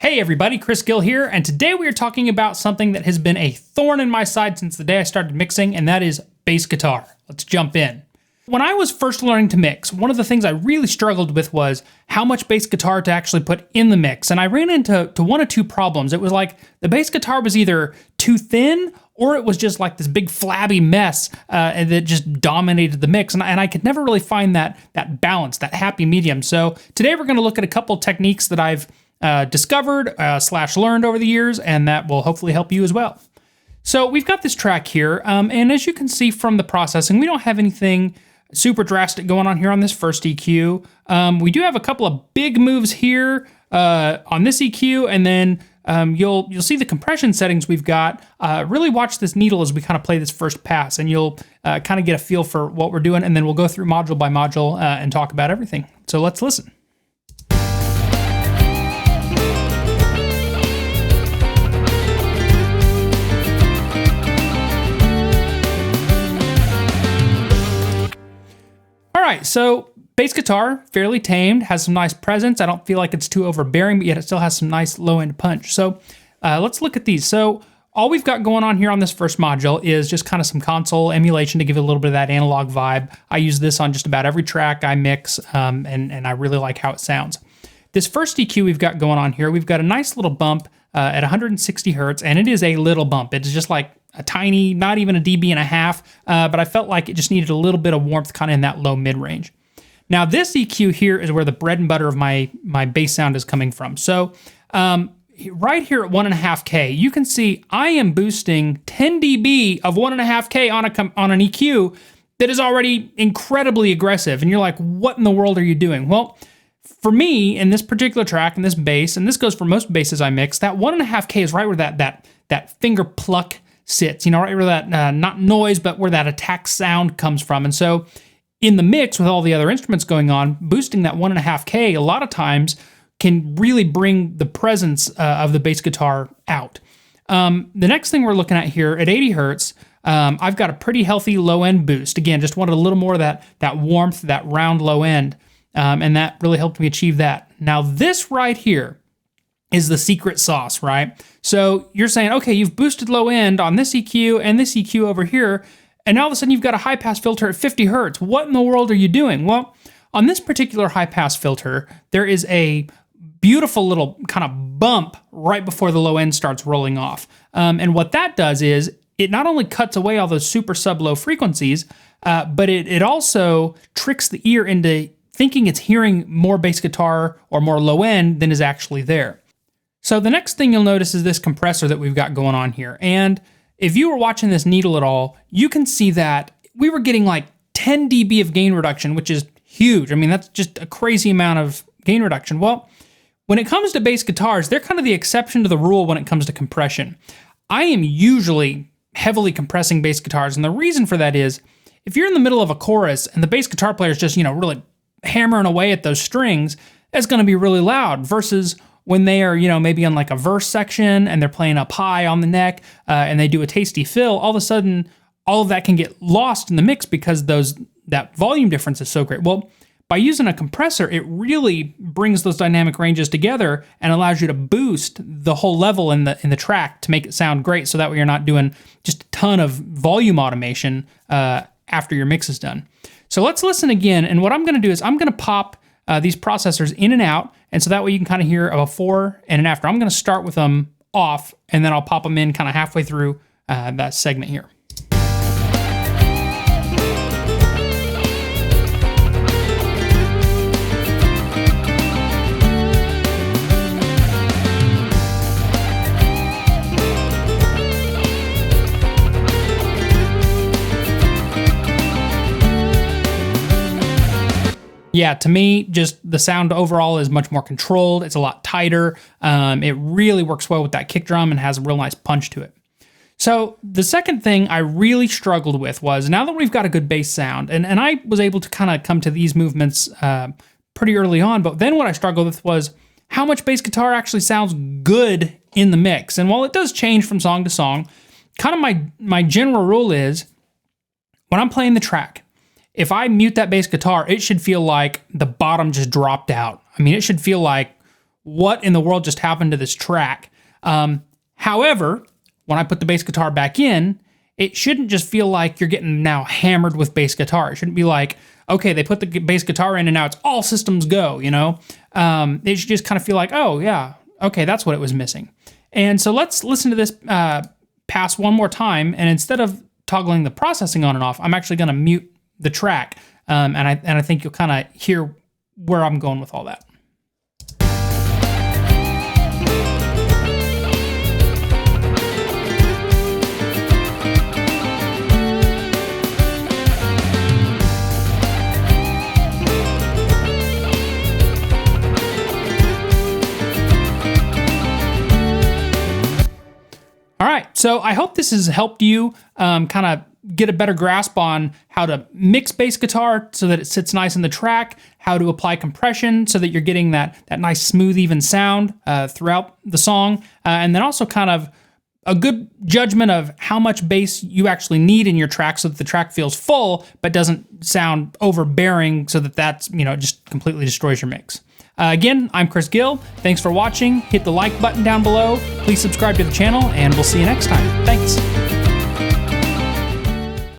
Hey everybody, Chris Gill here, and today we are talking about something that has been a thorn in my side since the day I started mixing, and that is bass guitar. Let's jump in. When I was first learning to mix, one of the things I really struggled with was how much bass guitar to actually put in the mix, and I ran into one of two problems. It was like the bass guitar was either too thin or it was just like this big flabby mess and that just dominated the mix, and I could never really find that balance, that happy medium. So today we're going to look at a couple techniques that I've discovered / learned over the years, and that will hopefully help you as well. So we've got this track here, and as you can see from the processing, we don't have anything super drastic going on here on this first EQ. We do have a couple of big moves here on this EQ, and then you'll see the compression settings we've got. Really watch this needle as we kind of play this first pass, and you'll kind of get a feel for what we're doing, and then we'll go through module by module and talk about everything. So let's listen. All right, so bass guitar, fairly tamed, has some nice presence. I don't feel like it's too overbearing, but yet it still has some nice low-end punch. So let's look at these. So all we've got going on here on this first module is just kind of some console emulation to give it a little bit of that analog vibe. I use this on just about every track I mix, and I really like how it sounds. This first EQ we've got going on here, we've got a nice little bump at 160 hertz, and it is a little bump. It's just like a tiny, not even a dB and a half, but I felt like it just needed a little bit of warmth kind of in that low mid-range. Now this EQ here is where the bread and butter of my bass sound is coming from. So right here at 1.5K, you can see I am boosting 10 dB of 1.5K on an EQ that is already incredibly aggressive. And you're like, what in the world are you doing? Well, for me, in this particular track, in this bass, and this goes for most basses I mix, that 1.5K is right where that finger pluck sits, right where that, not noise, but where that attack sound comes from. And so in the mix with all the other instruments going on, boosting that 1.5K a lot of times can really bring the presence of the bass guitar out. The next thing we're looking at here at 80 hertz, I've got a pretty healthy low end boost. Again, just wanted a little more of that warmth, that round low end, and that really helped me achieve that. Now this right here is the secret sauce, right? So you're saying, okay, you've boosted low end on this EQ and this EQ over here, and all of a sudden you've got a high pass filter at 50 hertz. What in the world are you doing? Well, on this particular high pass filter, there is a beautiful little kind of bump right before the low end starts rolling off. And what that does is it not only cuts away all those super sub low frequencies, but it also tricks the ear into thinking it's hearing more bass guitar or more low end than is actually there. So the next thing you'll notice is this compressor that we've got going on here. And if you were watching this needle at all, you can see that we were getting like 10 dB of gain reduction, which is huge. I mean, that's just a crazy amount of gain reduction. Well, when it comes to bass guitars, they're kind of the exception to the rule when it comes to compression. I am usually heavily compressing bass guitars, and the reason for that is if you're in the middle of a chorus and the bass guitar player is just, really hammering away at those strings, it's going to be really loud versus when they are, maybe on like a verse section and they're playing up high on the neck and they do a tasty fill, all of a sudden, all of that can get lost in the mix because that volume difference is so great. Well, by using a compressor, it really brings those dynamic ranges together and allows you to boost the whole level in the track to make it sound great. So that way you're not doing just a ton of volume automation after your mix is done. So let's listen again. And what I'm going to do is I'm going to pop these processors in and out, and so that way you can kind of hear a before and an after. I'm going to start with them off, and then I'll pop them in kind of halfway through that segment here. Yeah, to me, just the sound overall is much more controlled. It's a lot tighter. It really works well with that kick drum and has a real nice punch to it. So the second thing I really struggled with was, now that we've got a good bass sound, and I was able to kind of come to these movements pretty early on, but then what I struggled with was how much bass guitar actually sounds good in the mix. And while it does change from song to song, kind of my general rule is, when I'm playing the track, if I mute that bass guitar, it should feel like the bottom just dropped out. I mean, it should feel like what in the world just happened to this track? However, when I put the bass guitar back in, it shouldn't just feel like you're getting now hammered with bass guitar. It shouldn't be like, okay, they put the bass guitar in and now it's all systems go, you know? It should just kind of feel like, oh yeah, okay, that's what it was missing. And so let's listen to this pass one more time, and instead of toggling the processing on and off, I'm actually gonna mute the track, and I think you'll kind of hear where I'm going with all that. All right, so I hope this has helped you kind of get a better grasp on how to mix bass guitar so that it sits nice in the track, how to apply compression so that you're getting that nice, smooth, even sound throughout the song, and then also kind of a good judgment of how much bass you actually need in your track so that the track feels full but doesn't sound overbearing so that that's, you know, just completely destroys your mix. Again, I'm Chris Gill. Thanks for watching. Hit the like button down below. Please subscribe to the channel, and we'll see you next time. Thanks.